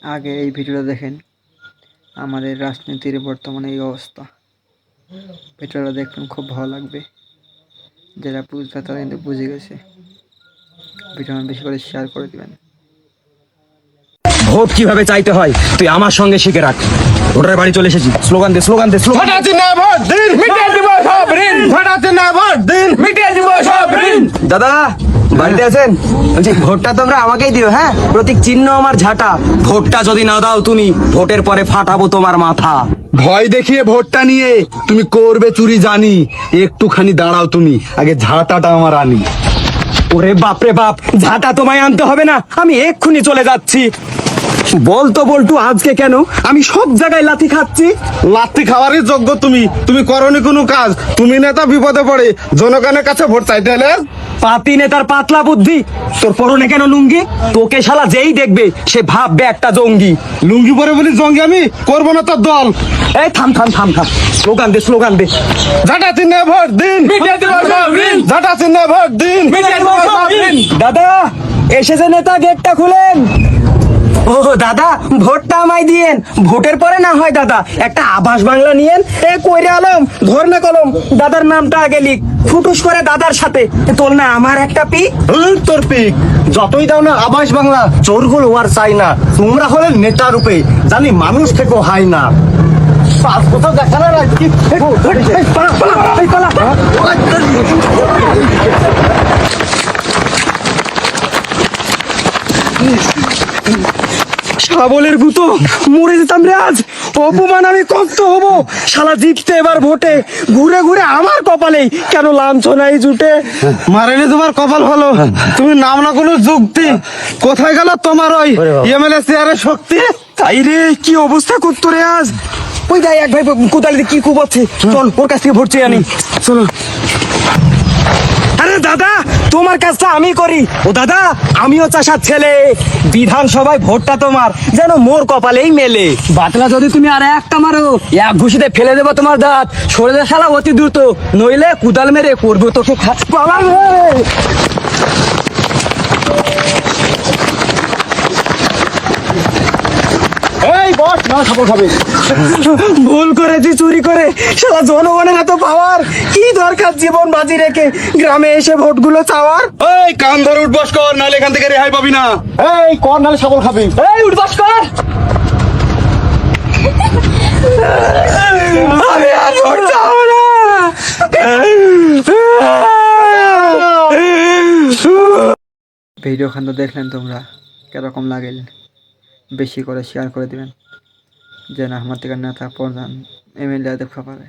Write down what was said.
আগে এই ভিডিওটা দেখেন, আমাদের রাজনীতির বর্তমানে এই অবস্থা। ভিডিওটা দেখবেন, খুব ভালো লাগবে। যারা বুঝবে তারা কিন্তু বুঝে গেছে। ভিডিওটা বেশি করে শেয়ার করে দিবেন। ভোট কিভাবে চাইতে হয় তুই আমার সঙ্গে শিখে রাখ। ভোটারের বাড়ি চলে এসেছি, স্লোগান দে স্লোগান দে স্লোগান। দাদা বাড়িতে আছেন? বলছি ভোটটা তোমরা আমাকেই দিও, হ্যাঁ? প্রতীক চিহ্ন আমার ঝাঁটা। ভোটটা যদি না দাও তুমি, ভোটের পরে ফাটাবো তোমার মাথা। ভয় দেখিয়ে ভোটটা নিয়ে তুমি করবে চুরি জানি, একটুখানি দাঁড়াও তুমি, আগে ঝাঁটাটা আমার আনি। ওরে বাপরে বাপ, ঝাঁটা তোমায় আনতে হবে না, আমি এক্ষুনি চলে যাচ্ছি। বলতো বল্টু আজকে কেন আমি সব জায়গায় লাথি খাচ্ছি? লাথি খাওয়ারই যোগ্য তুমি, তুমি করনি কোনো কাজ। তুমি নেতা বিপদে পড়ে জনগণের কাছে ভোট চাইতে এলে। পাতি নেতার পাতলা বুদ্ধি, তোর পরনে কেন লুঙ্গি? তোকে শালা যেই দেখবে সে ভাববে একটা জঙ্গি। লুঙ্গি পরে বলি জঙ্গি আমি করবো না তোর দল। এই থাম থাম থাম থাম, স্লোগান দে স্লোগান দে। ঝাঁটা চিহ্নে ভোট দিন, ঝাঁটা চিহ্নে ভোট দিন। দাদা এসেছে নেতা, গেটটা খুলেন। ও দাদা ভোটটা আমায় দিয়েন, ভোটের পরে না হয় দাদা একটা আবাস বাংলা নিয়েন। এ কইরে আলম ধর না কলম, দাদার নামটা আগে লিখ, ফুটুস করে দাদার সাথে। তোর না আমার একটা পিক। তোর পিক যতই দাও না আবাস বাংলা, চোরগুলো আর চাই না। তোমরা হলেন নেতা রূপে, জানি মানুষ থেকেও হাই না। কোথাও দেখা না শাবলের গুতো, মরে যেতাম রে আজ। অপমান আমি কত হবো, শালা জিততে এবার ভোটে, ঘুরে ঘুরে আমার কপালেই কেন লাঞ্ছনাই জুটে। মারেনি তোমার কপাল ভালো, তুমি নাম না কোনো যুক্তি। কোথায় গেল তোমার ওই এমএলএ চেয়ারের শক্তি? তাই রে, কি অবস্থা করতো রে আজ। ওই যাই এক ভাই কোদালি কি কুবাচ্ছে, চল ওর কাছ থেকে ভোট চেয়ে আনি। চলো। আরে দাদা তোমার কাজটা আমি করি। ও দাদা আমিও চাষার ছেলে, বিধানসভায় ভোটটা তোমার যেন মোর কপালেই মেলে। বাতলা যদি তুমি আর একটা মারো, এক ঘুষিতে ফেলে দেবো তোমার দাঁত। সরে দে শালা অতি দ্রুত, নইলে কুদাল মেরে করবো তোকে পালাম রে। এই বস না খাবো খাবে। ভুল করেছি চুরি করে, শালা জনগণের এত পাওয়ার, কি দরকার জীবন বাজি রেখে গ্রামে এসে ভোটগুলো চাওয়ার। এই কান ধরে উঠবস কর, নাহলে এখান থেকে রেহাই পাবি না। এই কর নাহলে সকল খাবি। এই উঠবাস কর। আমি আর ভোট চাও না। ভিডিওখানটা দেখলেন তোমরা, কিরকম লাগেল? বেশি করে শেয়ার করে দিবেন, যেন আমার থেকে নেতা প্রধান এমএলএ দেখা পারে।